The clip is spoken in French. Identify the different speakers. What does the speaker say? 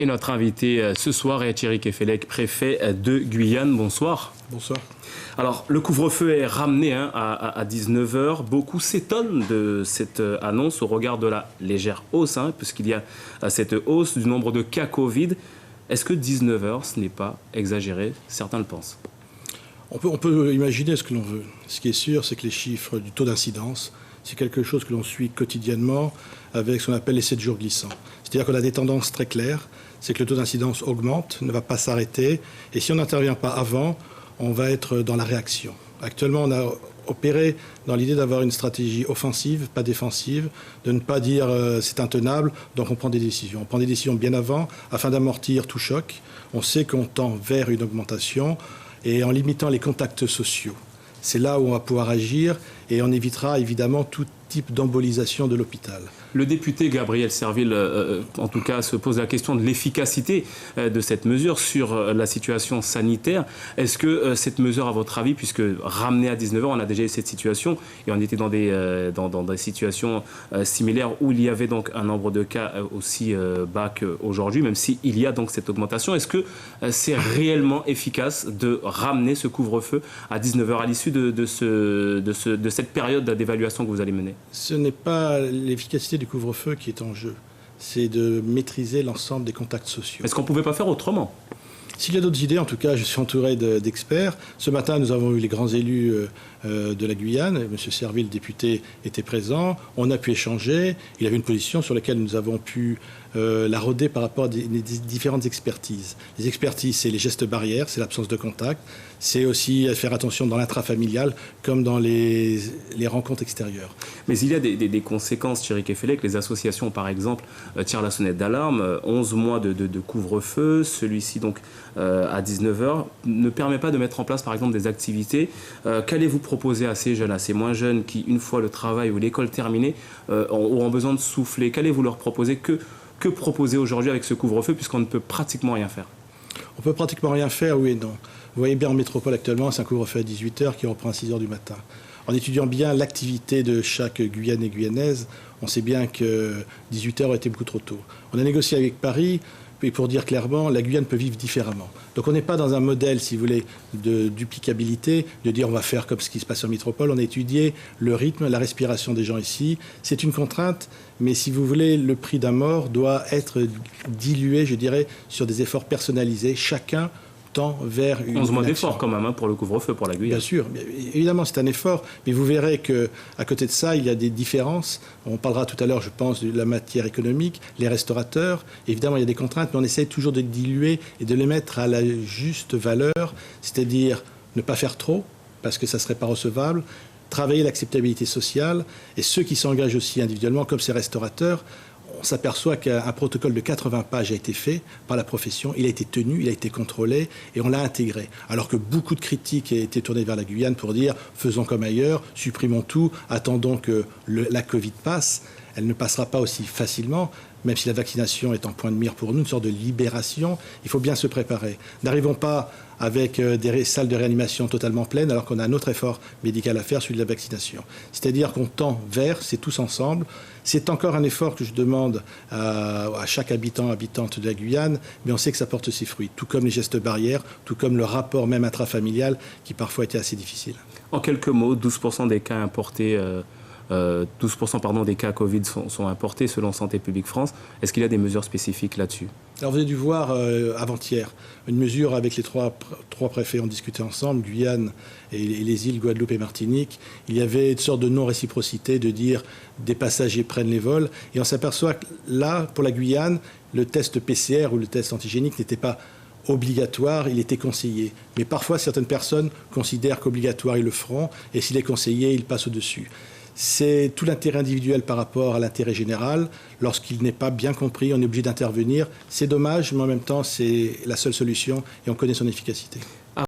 Speaker 1: Et notre invité ce soir est Thierry Kefelec, préfet de Guyane. Bonsoir.
Speaker 2: Bonsoir.
Speaker 1: Alors, le couvre-feu est ramené à 19h. Beaucoup s'étonnent de cette annonce au regard de la légère hausse, puisqu'il y a cette hausse du nombre de cas Covid. Est-ce que 19h, ce n'est pas exagéré? Certains le pensent.
Speaker 2: On peut imaginer ce que l'on veut. Ce qui est sûr, c'est que les chiffres du taux d'incidence, c'est quelque chose que l'on suit quotidiennement avec ce qu'on appelle les 7 jours glissants. C'est-à-dire qu'on a des tendances très claires. C'est que le taux d'incidence augmente, ne va pas s'arrêter. Et si on n'intervient pas avant, on va être dans la réaction. Actuellement, on a opéré dans l'idée d'avoir une stratégie offensive, pas défensive, de ne pas dire c'est intenable, donc on prend des décisions. On prend des décisions bien avant afin d'amortir tout choc. On sait qu'on tend vers une augmentation et en limitant les contacts sociaux. C'est là où on va pouvoir agir et on évitera évidemment tout type d'embolisation de l'hôpital.
Speaker 1: Le député Gabriel Serville, en tout cas, se pose la question de l'efficacité de cette mesure sur la situation sanitaire. Est-ce que cette mesure, à votre avis, puisque ramenée à 19h, on a déjà eu cette situation et on était dans des situations similaires où il y avait donc un nombre de cas aussi bas qu'aujourd'hui, même s'il y a donc cette augmentation, est-ce que c'est réellement efficace de ramener ce couvre-feu à 19h à l'issue de cette période d'évaluation que vous allez mener?
Speaker 2: Ce n'est pas l'efficacité du couvre-feu qui est en jeu. C'est de maîtriser l'ensemble des contacts sociaux.
Speaker 1: Est-ce qu'on ne pouvait pas faire autrement?
Speaker 2: S'il y a d'autres idées, en tout cas, je suis entouré d'experts. Ce matin, nous avons eu les grands élus de la Guyane. M. Serville, député, était présent. On a pu échanger. Il avait une position sur laquelle nous avons pu la roder par rapport à des différentes expertises. Les expertises, c'est les gestes barrières, c'est l'absence de contact. C'est aussi faire attention dans l'intrafamilial comme dans les rencontres extérieures.
Speaker 1: Mais il y a des conséquences, Thierry Kefelec. Les associations, par exemple, tirent la sonnette d'alarme. 11 mois de couvre-feu. Celui-ci, donc, à 19h, ne permet pas de mettre en place, par exemple, des activités. Qu'allez-vous proposer à ces jeunes, à ces moins jeunes qui, une fois le travail ou l'école terminée, auront besoin de souffler? Qu'allez-vous leur proposer? Que proposer aujourd'hui avec ce couvre-feu, puisqu'on ne peut pratiquement rien faire?
Speaker 2: On peut pratiquement rien faire, oui et non. Vous voyez bien en métropole actuellement, c'est un couvre-feu à 18h qui reprend à 6h du matin. En étudiant bien l'activité de chaque Guyanais et Guyanaise, on sait bien que 18h aurait été beaucoup trop tôt. On a négocié avec Paris, et pour dire clairement, la Guyane peut vivre différemment. Donc on n'est pas dans un modèle, si vous voulez, de duplicabilité, de dire on va faire comme ce qui se passe en métropole. On a étudié le rythme, la respiration des gens ici. C'est une contrainte, mais si vous voulez, le prix d'un mort doit être dilué, je dirais, sur des efforts personnalisés. Chacun tend vers une
Speaker 1: 11 mois d'effort quand même pour le couvre-feu, pour la Guyane.
Speaker 2: Bien sûr, évidemment c'est un effort, mais vous verrez qu'à côté de ça, il y a des différences. On parlera tout à l'heure, je pense, de la matière économique, les restaurateurs. Évidemment, il y a des contraintes, mais on essaie toujours de diluer et de les mettre à la juste valeur, c'est-à-dire ne pas faire trop, parce que ça ne serait pas recevable, travailler l'acceptabilité sociale, et ceux qui s'engagent aussi individuellement, comme ces restaurateurs, on s'aperçoit qu'un protocole de 80 pages a été fait par la profession, il a été tenu, il a été contrôlé et on l'a intégré. Alors que beaucoup de critiques étaient tournées vers la Guyane pour dire faisons comme ailleurs, supprimons tout, attendons que la Covid passe. Elle ne passera pas aussi facilement, même si la vaccination est en point de mire pour nous, une sorte de libération. Il faut bien se préparer. N'arrivons pas avec des salles de réanimation totalement pleines alors qu'on a un autre effort médical à faire, celui de la vaccination. C'est-à-dire qu'on tend vers, c'est tous ensemble. C'est encore un effort que je demande à chaque habitant, habitante de la Guyane, mais on sait que ça porte ses fruits, tout comme les gestes barrières, tout comme le rapport même intrafamilial qui parfois était assez difficile.
Speaker 1: En quelques mots, 12% des cas importés... 12% des cas Covid sont importés selon Santé publique France. Est-ce qu'il y a des mesures spécifiques là-dessus?
Speaker 2: Alors vous avez dû voir avant-hier une mesure avec les trois préfets ont discuté ensemble, Guyane et les îles Guadeloupe et Martinique. Il y avait une sorte de non-réciprocité, de dire des passagers prennent les vols. Et on s'aperçoit que là, pour la Guyane, le test PCR ou le test antigénique n'était pas obligatoire, il était conseillé. Mais parfois, certaines personnes considèrent qu'obligatoire, ils le feront, et s'il est conseillé, ils passent au-dessus. C'est tout l'intérêt individuel par rapport à l'intérêt général. Lorsqu'il n'est pas bien compris, on est obligé d'intervenir. C'est dommage, mais en même temps, c'est la seule solution et on connaît son efficacité.